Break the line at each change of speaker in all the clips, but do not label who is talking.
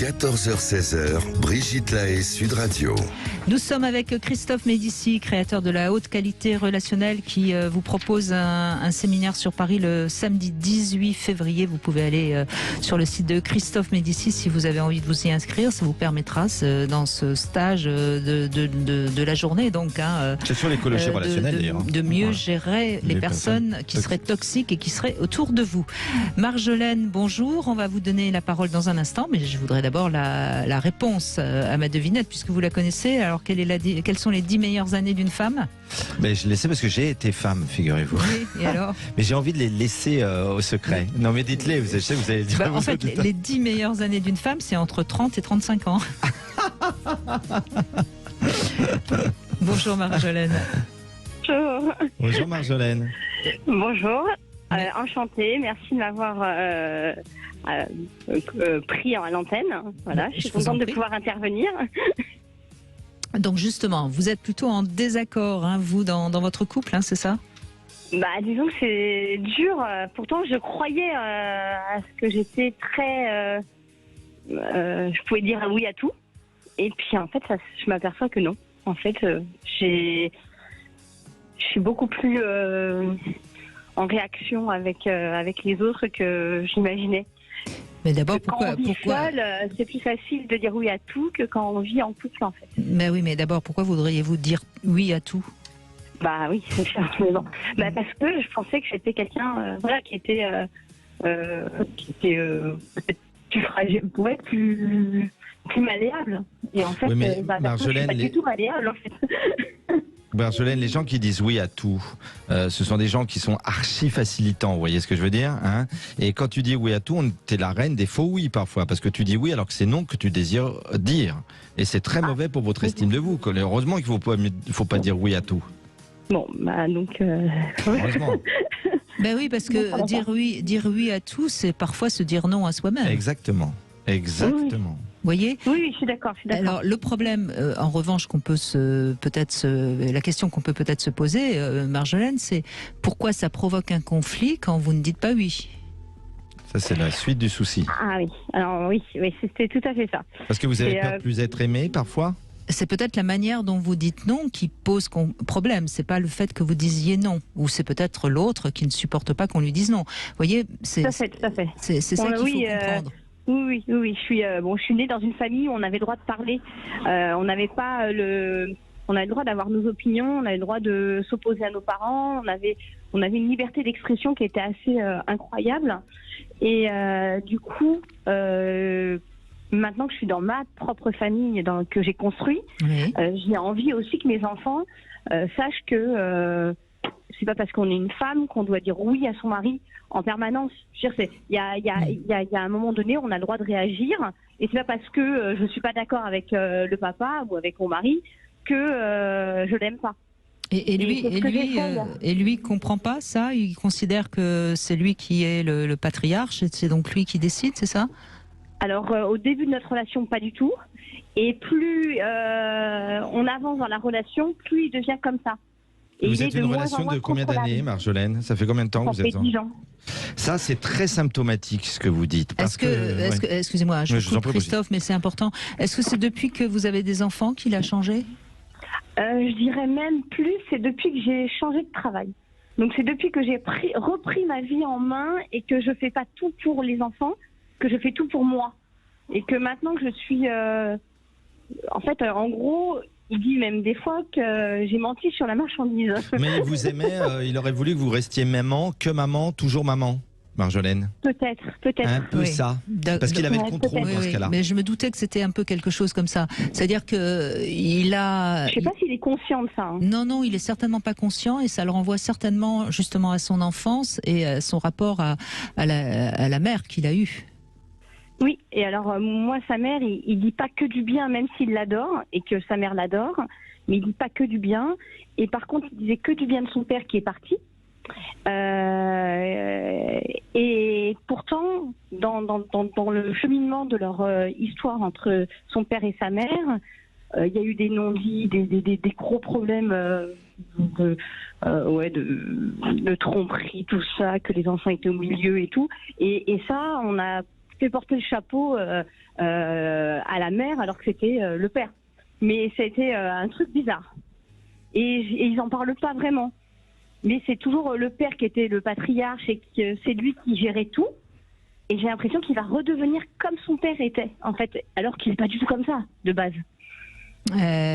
14h-16h, Brigitte Lahaie, Sud Radio.
Nous sommes avec Christophe Médicis, créateur de la haute qualité relationnelle, qui vous propose un séminaire sur Paris le samedi 18 février. Vous pouvez aller sur le site de Christophe Médicis si vous avez envie de vous y inscrire. Ça vous permettra dans ce stage de la journée, donc
c'est sur l'écologie relationnelle d'ailleurs,
de mieux gérer les personnes qui seraient toxiques et qui seraient autour de vous. Marjolaine, bonjour. On va vous donner la parole dans un instant, mais je voudrais d'abord la réponse à ma devinette, puisque vous la connaissez. Alors, quelles sont les 10 meilleures années d'une femme?
Mais je le sais parce que j'ai été femme, figurez-vous.
Oui, et alors?
Mais j'ai envie de les laisser au secret. Non, mais dites-les, vous savez, vous allez dire.
En fait, les 10 meilleures années d'une femme, c'est entre 30 et 35 ans. Bonjour Marjolaine.
Bonjour.
Bonjour Marjolaine.
Bonjour. Enchantée. Merci de m'avoir pris à l'antenne. Voilà, je suis contente de pouvoir intervenir.
Donc justement, vous êtes plutôt en désaccord, vous, dans votre couple, c'est ça?
Disons que c'est dur. Pourtant, je croyais à ce que j'étais très... je pouvais dire oui à tout. Et puis, en fait, je m'aperçois que non. En fait, je suis beaucoup plus en réaction avec les autres que j'imaginais.
Mais d'abord,
pourquoi seul, c'est plus facile de dire oui à tout que quand on vit en couple, en fait.
Mais oui, mais d'abord, pourquoi voudriez-vous dire oui à tout?
Oui, c'est sûr. Mais bon. Parce que je pensais que j'étais quelqu'un qui était peut-être plus fragile, plus malléable. Et en fait,
oui, mais
je suis
Marjolaine,
pas du tout malléable, en fait.
Marjolaine, les gens qui disent oui à tout, ce sont des gens qui sont archi facilitants, vous voyez ce que je veux dire, Et quand tu dis oui à tout, t'es la reine des faux oui parfois, parce que tu dis oui alors que c'est non que tu désires dire. Et c'est très mauvais pour votre estime de vous. Heureusement qu'il ne faut pas dire oui à tout.
Bon, donc...
Heureusement.
Oui, parce que dire oui à tout, c'est parfois se dire non à soi-même.
Exactement.
Oui. Voyez ?
Oui, je suis d'accord.
Alors le problème, en revanche, la question qu'on peut peut-être se poser, Marjolaine, c'est pourquoi ça provoque un conflit quand vous ne dites pas oui.
Ça, c'est la suite du souci.
Ah oui, alors oui, c'était tout à fait ça.
Parce que vous avez peur de plus être aimé parfois ?
C'est peut-être la manière dont vous dites non qui pose problème. C'est pas le fait que vous disiez non, ou c'est peut-être l'autre qui ne supporte pas qu'on lui dise non. Vous voyez, c'est ça qu'il faut comprendre.
Oui. Je suis née dans une famille où on avait le droit de parler. On avait le droit d'avoir nos opinions, on avait le droit de s'opposer à nos parents. On avait une liberté d'expression qui était assez incroyable. Et du coup, maintenant que je suis dans ma propre famille que j'ai construite, j'ai envie aussi que mes enfants sachent que c'est pas parce qu'on est une femme qu'on doit dire oui à son mari en permanence. Il y a un moment donné, on a le droit de réagir, et c'est pas parce que je suis pas d'accord avec le papa ou avec mon mari que je l'aime pas.
Et lui comprend pas ça. Il considère que c'est lui qui est le patriarche, et c'est donc lui qui décide, c'est ça?
Alors au début de notre relation, pas du tout. Et plus on avance dans la relation, plus il devient comme ça.
Et vous êtes une relation de combien d'années, Marjolaine? Ça fait combien de temps que vous êtes?
Ça fait 10 ans.
Ça, c'est très symptomatique ce que vous dites.
Excusez-moi, je coupe Christophe, mais c'est important. Est-ce que c'est depuis que vous avez des enfants qu'il a changé?
Je dirais même plus, c'est depuis que j'ai changé de travail. Donc c'est depuis que j'ai repris ma vie en main et que je fais pas tout pour les enfants, que je fais tout pour moi. Et que maintenant que je suis... en fait, en gros... Il dit même des fois que j'ai menti sur la marchandise.
Mais il vous aimait, il aurait voulu que vous restiez maman, toujours maman, Marjolaine.
Peut-être.
Un peu ça. Parce qu'il avait le contrôle dans ce cas-là.
Mais je me doutais que c'était un peu quelque chose comme ça. C'est-à-dire que il a...
Je sais pas s'il est conscient de ça.
Non, il est certainement pas conscient, et ça le renvoie certainement justement à son enfance et à son rapport à la mère qu'il a eue.
Oui, et alors moi, sa mère, il dit pas que du bien, même s'il l'adore, et que sa mère l'adore, mais il dit pas que du bien. Et par contre, il disait que du bien de son père qui est parti. Et pourtant, dans le cheminement de leur histoire entre son père et sa mère, il y a eu des non-dits, des gros problèmes de tromperie, tout ça, que les enfants étaient au milieu et tout. Et ça, on a fait porter le chapeau à la mère alors que c'était le père. Mais c'était un truc bizarre. Et ils en parlent pas vraiment. Mais c'est toujours le père qui était le patriarche et que c'est lui qui gérait tout. Et j'ai l'impression qu'il va redevenir comme son père était, en fait, alors qu'il n'est pas du tout comme ça, de base.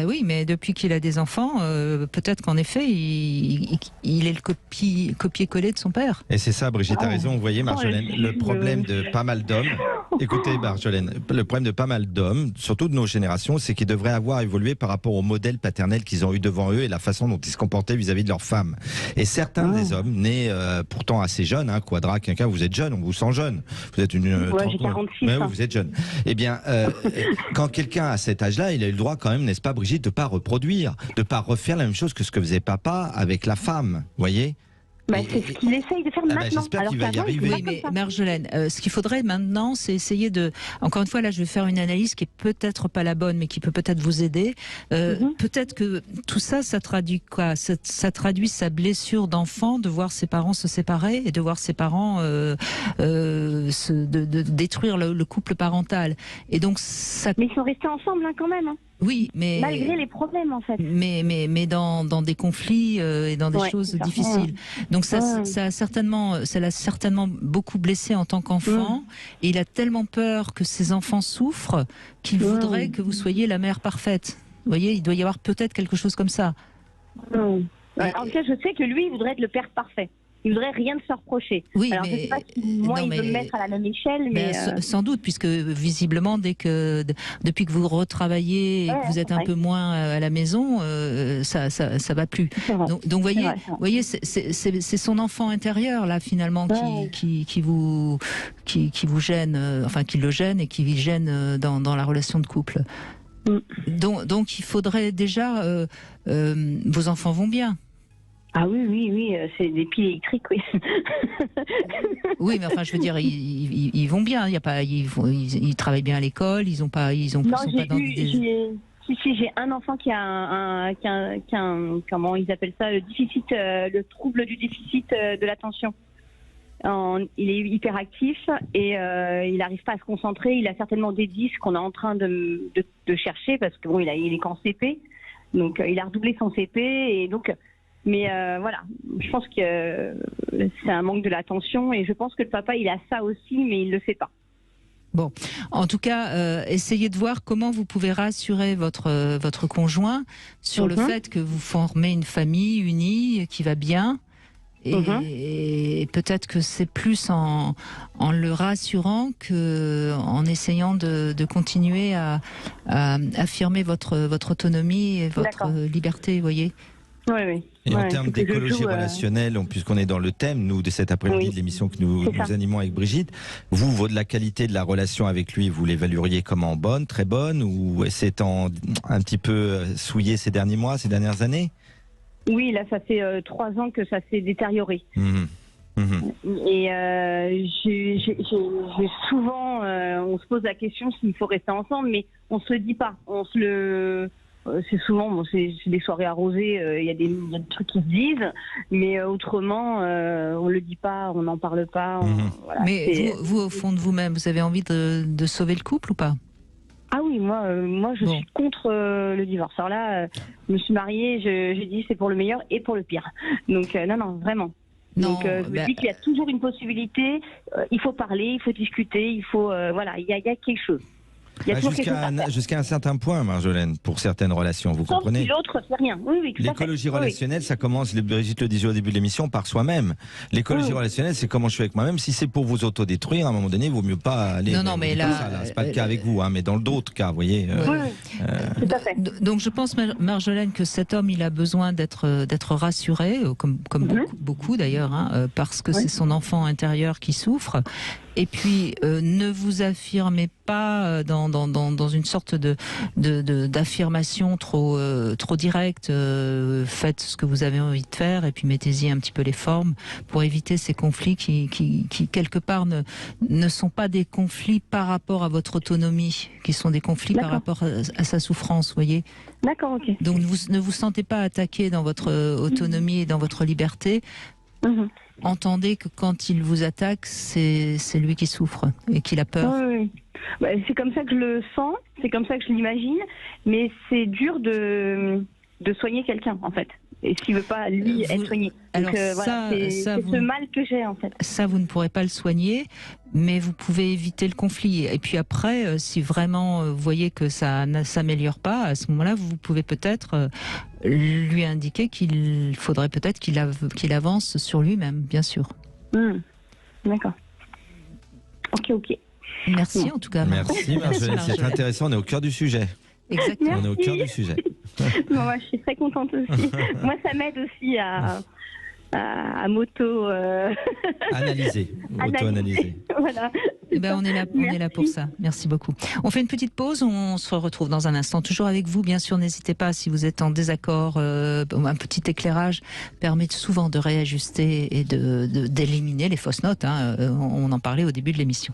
Oui, mais depuis qu'il a des enfants, peut-être qu'en effet, il est le copier-coller de son père.
Et c'est ça, Brigitte a raison. Vous voyez, Marjolaine, le problème de pas mal d'hommes. Écoutez, Marjolaine, le problème de pas mal d'hommes, surtout de nos générations, c'est qu'ils devraient avoir évolué par rapport au modèle paternel qu'ils ont eu devant eux et la façon dont ils se comportaient vis-à-vis de leurs femmes. Et certains des hommes, nés pourtant assez jeunes, Quadra, Quinquin, vous êtes jeune, on vous sent jeune. Vous êtes une.
Ouais, j'ai 46
oui,
ans.
vous êtes jeune. Eh bien, quand quelqu'un a cet âge-là, il a eu le droit quand même, n'est-ce pas, Brigitte, de ne pas reproduire, de ne pas refaire la même chose que ce que faisait papa avec la femme, voyez?
C'est ce qu'il essaye de faire maintenant.
J'espère qu'il va y arriver.
Oui, mais Marjolaine, ce qu'il faudrait maintenant, c'est essayer de... Encore une fois, là, je vais faire une analyse qui est peut-être pas la bonne, mais qui peut peut-être vous aider. Peut-être que tout ça, ça traduit quoi? Ça traduit sa blessure d'enfant, de voir ses parents se séparer et de voir ses parents de détruire le couple parental. Et donc, ça...
Mais ils sont restés ensemble quand même.
Oui, mais
malgré les problèmes en fait.
Mais dans des conflits et dans des choses difficiles. Donc ça l'a certainement beaucoup blessé en tant qu'enfant. Et il a tellement peur que ses enfants souffrent qu'il voudrait que vous soyez la mère parfaite. Vous voyez, il doit y avoir peut-être quelque chose comme ça.
En tout cas, je sais que lui, il voudrait être le père parfait. Il voudrait rien de se reprocher.
Oui,
alors, je ne sais pas si moi, il veut me mettre à la même échelle. Mais
sans doute, puisque visiblement, depuis que vous retravaillez et que vous êtes un peu moins à la maison, ça va plus. Donc voyez, c'est son enfant intérieur, là, finalement, qui vous gêne, enfin, qui le gêne et qui gêne dans la relation de couple. Donc il faudrait déjà... vos enfants vont bien.
Ah oui, c'est des piles électriques, oui.
Oui, mais enfin, je veux dire, ils vont bien. Il y a pas, ils travaillent bien à l'école. Ils sont pas dans des...
Si, j'ai un enfant qui a comment ils appellent ça, le trouble du déficit de l'attention. Il est hyperactif et il n'arrive pas à se concentrer. Il a certainement des 10 qu'on est en train de chercher parce que bon, il est qu'en CP, donc il a redoublé son CP et donc. Mais voilà, je pense que c'est un manque de l'attention et je pense que le papa, il a ça aussi, mais il ne le sait pas.
Bon, en tout cas, essayez de voir comment vous pouvez rassurer votre conjoint sur le fait que vous formez une famille unie qui va bien. Et peut-être que c'est plus en le rassurant qu'en essayant de continuer à affirmer votre autonomie et votre liberté, vous voyez.
Oui.
Et en termes d'écologie relationnelle, puisqu'on est dans le thème, nous, de cet après-midi de l'émission que nous animons avec Brigitte, vous, de la qualité de la relation avec lui, vous l'évalueriez comment? Bonne, très bonne, ou c'est un petit peu souillé ces derniers mois, ces dernières années?
Oui, là, ça fait 3 ans que ça s'est détérioré. Et j'ai souvent, on se pose la question s'il faut rester ensemble, mais on se le dit pas. C'est souvent, c'est des soirées arrosées, il y a des trucs qui se disent, mais autrement, on le dit pas, on n'en parle pas. Voilà,
mais vous, au fond de vous-même, vous avez envie de sauver le couple ou pas?
Ah oui, moi je suis contre le divorce. Alors là, je me suis mariée, j'ai dit c'est pour le meilleur et pour le pire. Donc non, vraiment. Donc je me dis qu'il y a toujours une il faut parler, il faut discuter, il faut voilà, il y a quelque chose.
Jusqu'à un certain point, Marjolaine, pour certaines relations, vous comprenez?
Si l'autre fait rien. Oui, tout à fait.
L'écologie relationnelle, ça commence, Brigitte le disait au début de l'émission, par soi-même. L'écologie relationnelle, c'est comment je suis avec moi-même. Si c'est pour vous autodétruire, à un moment donné, il vaut mieux pas aller.
Non, mais là,
c'est pas le cas avec vous, mais dans d'autres cas, vous voyez.
Tout à fait.
Donc je pense, Marjolaine, que cet homme, il a besoin d'être rassuré, comme beaucoup d'ailleurs, parce que c'est son enfant intérieur qui souffre. Et puis, ne vous affirmez pas dans une sorte d'affirmation trop directe. Faites ce que vous avez envie de faire et puis mettez-y un petit peu les formes pour éviter ces conflits qui quelque part, ne sont pas des conflits par rapport à votre autonomie, qui sont des conflits par rapport à sa souffrance, vous voyez.
D'accord, ok.
Donc, ne vous sentez pas attaqué dans votre autonomie et dans votre liberté. entendez que quand il vous attaque, c'est lui qui souffre et qu'il a peur.
Oui. Bah, c'est comme ça que je le sens, c'est comme ça que je l'imagine, mais c'est dur de soigner quelqu'un en fait. Et s'il veut pas lui être soigné.
Alors
donc, voilà, c'est ce mal que j'ai en fait.
Ça, vous ne pourrez pas le soigner, mais vous pouvez éviter le conflit. Et puis après, si vraiment vous voyez que ça ne s'améliore pas, à ce moment-là, vous pouvez peut-être lui indiquer qu'il faudrait peut-être qu'il avance sur lui-même, bien sûr.
D'accord. Ok.
Merci en tout cas.
Merci Marjolaine, c'est intéressant, on est au cœur du sujet.
Exactement.
On est au cœur du sujet.
Bon, moi, je suis très contente aussi. Moi, ça m'aide aussi à
auto-analyser.
Voilà.
Eh ben, on est là pour ça. Merci beaucoup. On fait une petite pause. On se retrouve dans un instant. Toujours avec vous, bien sûr. N'hésitez pas si vous êtes en désaccord. Un petit éclairage permet souvent de réajuster et d'éliminer les fausses notes. On en parlait au début de l'émission.